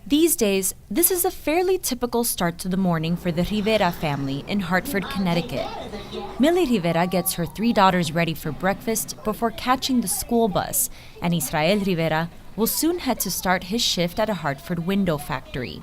These days, this is a fairly typical start to the morning for the Rivera family in Hartford, Connecticut. Milly Rivera gets her 3 daughters ready for breakfast before catching the school bus, and Israel Rivera will soon head to start his shift at a Hartford window factory.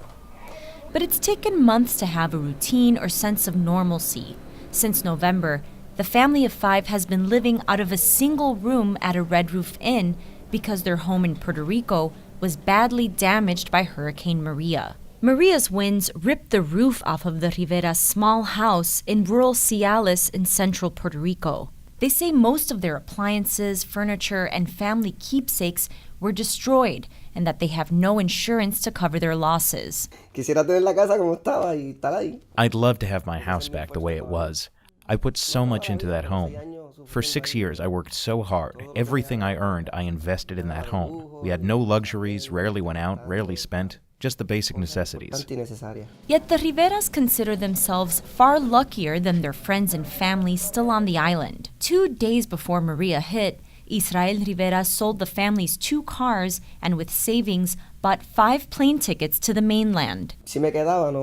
But it's taken months to have a routine or sense of normalcy. Since November, the family of 5 has been living out of a single room at a Red Roof Inn because their home in Puerto Rico was badly damaged by Hurricane Maria. Maria's winds ripped the roof off of the Rivera's small house in rural Ciales in central Puerto Rico. They say most of their appliances, furniture, and family keepsakes were destroyed and that they have no insurance to cover their losses. I'd love to have my house back the way it was. I put so much into that home. For 6 years, I worked so hard. Everything I earned, I invested in that home. We had no luxuries, rarely went out, rarely spent, just the basic necessities. Yet the Riveras consider themselves far luckier than their friends and family still on the island. 2 days before Maria hit, Israel Rivera sold the family's 2 cars and with savings bought 5 plane tickets to the mainland.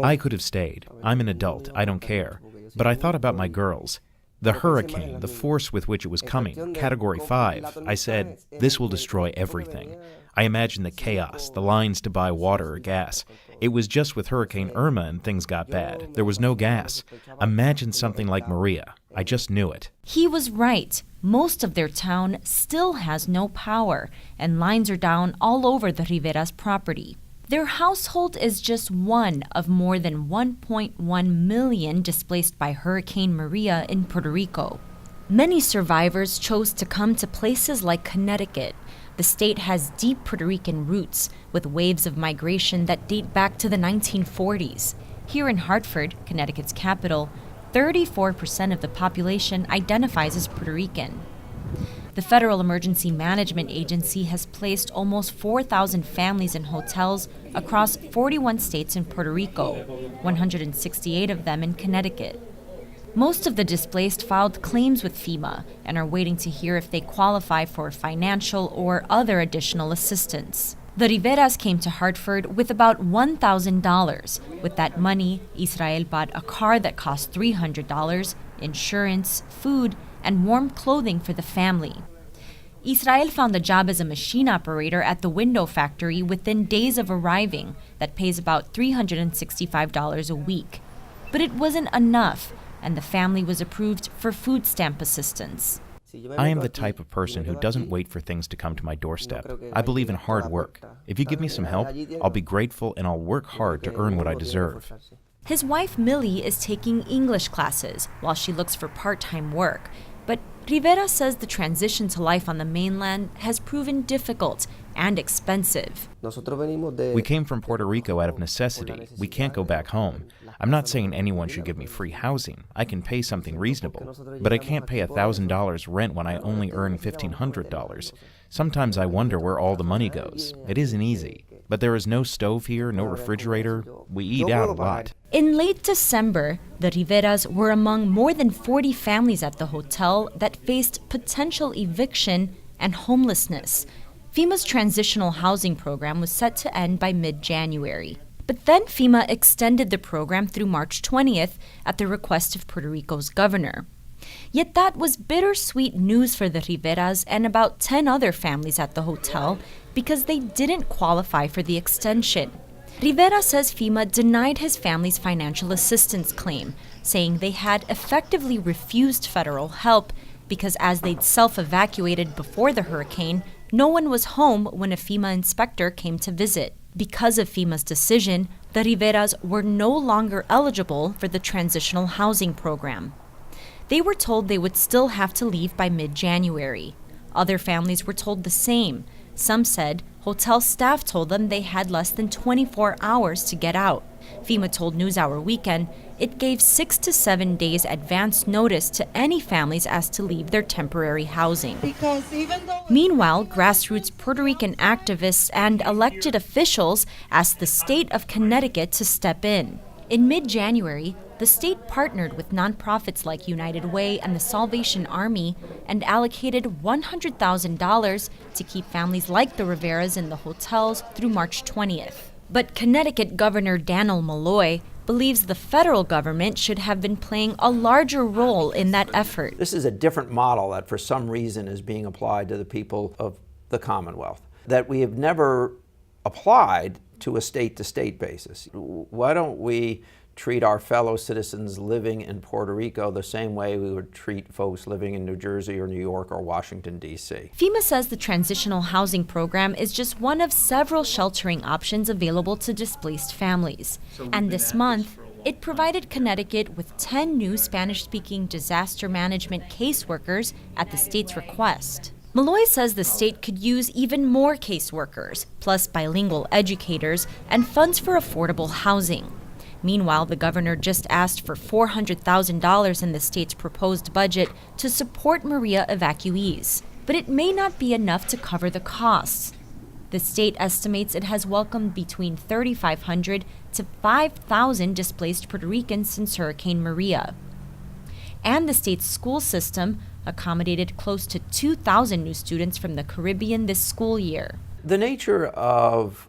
I could have stayed. I'm an adult. I don't care. But I thought about my girls. The hurricane, the force with which it was coming, Category 5, I said, this will destroy everything. I imagined the chaos, the lines to buy water or gas. It was just with Hurricane Irma and things got bad. There was no gas. Imagine something like Maria. I just knew it. He was right. Most of their town still has no power, and lines are down all over the Rivera's property. Their household is just one of more than 1.1 million displaced by Hurricane Maria in Puerto Rico. Many survivors chose to come to places like Connecticut. The state has deep Puerto Rican roots, with waves of migration that date back to the 1940s. Here in Hartford, Connecticut's capital, 34% of the population identifies as Puerto Rican. The Federal Emergency Management Agency has placed almost 4,000 families in hotels across 41 states in Puerto Rico, 168 of them in Connecticut. Most of the displaced filed claims with FEMA and are waiting to hear if they qualify for financial or other additional assistance. The Riveras came to Hartford with about $1,000. With that money, Israel bought a car that cost $300, insurance, food, and warm clothing for the family. Israel found a job as a machine operator at the window factory within days of arriving that pays about $365 a week. But it wasn't enough, and the family was approved for food stamp assistance. I am the type of person who doesn't wait for things to come to my doorstep. I believe in hard work. If you give me some help, I'll be grateful and I'll work hard to earn what I deserve. His wife Milly is taking English classes while she looks for part-time work. But Rivera says the transition to life on the mainland has proven difficult and expensive. We came from Puerto Rico out of necessity. We can't go back home. I'm not saying anyone should give me free housing. I can pay something reasonable. But I can't pay $1,000 rent when I only earn $1,500. Sometimes I wonder where all the money goes. It isn't easy. But there is no stove here, no refrigerator. We eat out a lot. In late December, the Riveras were among more than 40 families at the hotel that faced potential eviction and homelessness. FEMA's transitional housing program was set to end by mid-January. But then FEMA extended the program through March 20th at the request of Puerto Rico's governor. Yet that was bittersweet news for the Riveras and about 10 other families at the hotel because they didn't qualify for the extension. Rivera says FEMA denied his family's financial assistance claim, saying they had effectively refused federal help because as they'd self-evacuated before the hurricane, no one was home when a FEMA inspector came to visit. Because of FEMA's decision, the Riveras were no longer eligible for the transitional housing program. They were told they would still have to leave by mid-January. Other families were told the same. Some said hotel staff told them they had less than 24 hours to get out. FEMA told NewsHour Weekend it gave 6 to 7 days advance notice to any families asked to leave their temporary housing. Meanwhile, grassroots Puerto Rican activists and elected officials asked the state of Connecticut to step in. In mid-January, the state partnered with nonprofits like United Way and the Salvation Army and allocated $100,000 to keep families like the Riveras in the hotels through March 20th. But Connecticut Governor Dannel Malloy believes the federal government should have been playing a larger role in that effort. This is a different model that for some reason is being applied to the people of the Commonwealth that we have never applied to a state-to-state basis. Why don't we treat our fellow citizens living in Puerto Rico the same way we would treat folks living in New Jersey or New York or Washington, D.C. FEMA says the transitional housing program is just one of several sheltering options available to displaced families. And this month, it provided Connecticut with 10 new Spanish-speaking disaster management caseworkers at the state's request. Malloy says the state could use even more caseworkers, plus bilingual educators, and funds for affordable housing. Meanwhile, the governor just asked for $400,000 in the state's proposed budget to support Maria evacuees. But it may not be enough to cover the costs. The state estimates it has welcomed between 3,500 to 5,000 displaced Puerto Ricans since Hurricane Maria. And the state's school system accommodated close to 2,000 new students from the Caribbean this school year. The nature of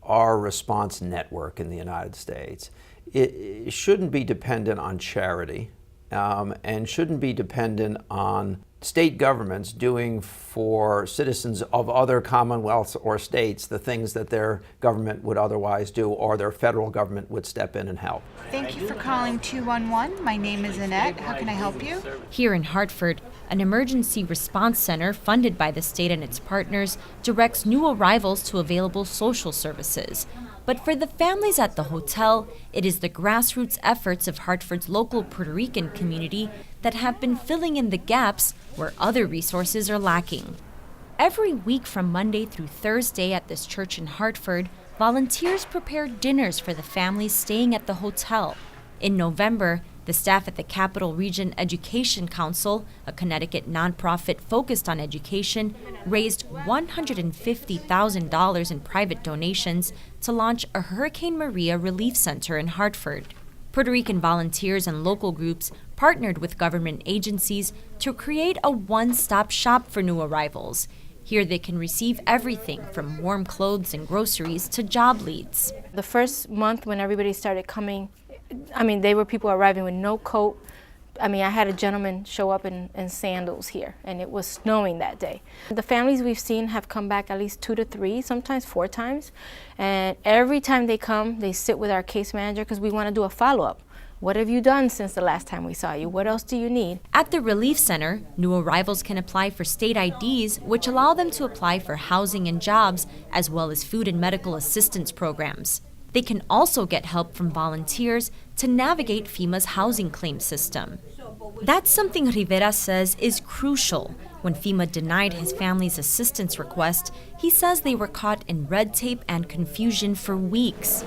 our response network in the United States, it shouldn't be dependent on charity and shouldn't be dependent on state governments doing for citizens of other commonwealths or states the things that their government would otherwise do or their federal government would step in and help. Thank you for calling 211. My name is Annette. How can I help you? Here in Hartford, an emergency response center funded by the state and its partners directs new arrivals to available social services. But for the families at the hotel, it is the grassroots efforts of Hartford's local Puerto Rican community that have been filling in the gaps where other resources are lacking. Every week from Monday through Thursday at this church in Hartford, volunteers prepare dinners for the families staying at the hotel. In November, the staff at the Capital Region Education Council, a Connecticut nonprofit focused on education, raised $150,000 in private donations to launch a Hurricane Maria Relief Center in Hartford. Puerto Rican volunteers and local groups partnered with government agencies to create a one-stop shop for new arrivals. Here they can receive everything from warm clothes and groceries to job leads. The first month when everybody started coming, they were people arriving with no coat. I had a gentleman show up in sandals here, and it was snowing that day. The families we've seen have come back at least 2 to 3, sometimes 4 times. And every time they come, they sit with our case manager because we want to do a follow-up. What have you done since the last time we saw you? What else do you need? At the Relief Center, new arrivals can apply for state IDs, which allow them to apply for housing and jobs, as well as food and medical assistance programs. They can also get help from volunteers to navigate FEMA's housing claim system. That's something Rivera says is crucial. When FEMA denied his family's assistance request, he says they were caught in red tape and confusion for weeks.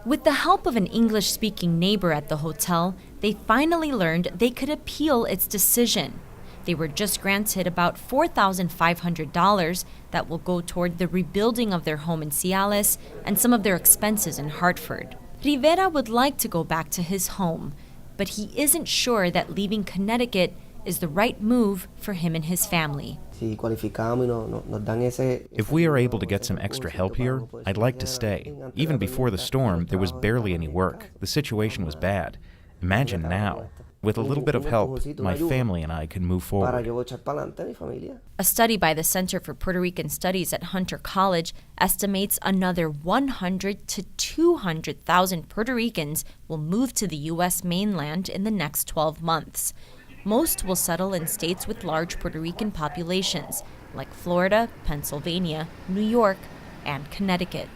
With the help of an English-speaking neighbor at the hotel, they finally learned they could appeal its decision. They were just granted about $4,500 that will go toward the rebuilding of their home in Ciales and some of their expenses in Hartford. Rivera would like to go back to his home, but he isn't sure that leaving Connecticut is the right move for him and his family. If we are able to get some extra help here, I'd like to stay. Even before the storm, there was barely any work. The situation was bad. Imagine now. With a little bit of help, my family and I can move forward. A study by the Center for Puerto Rican Studies at Hunter College estimates another 100 to 200,000 Puerto Ricans will move to the U.S. mainland in the next 12 months. Most will settle in states with large Puerto Rican populations, like Florida, Pennsylvania, New York, and Connecticut.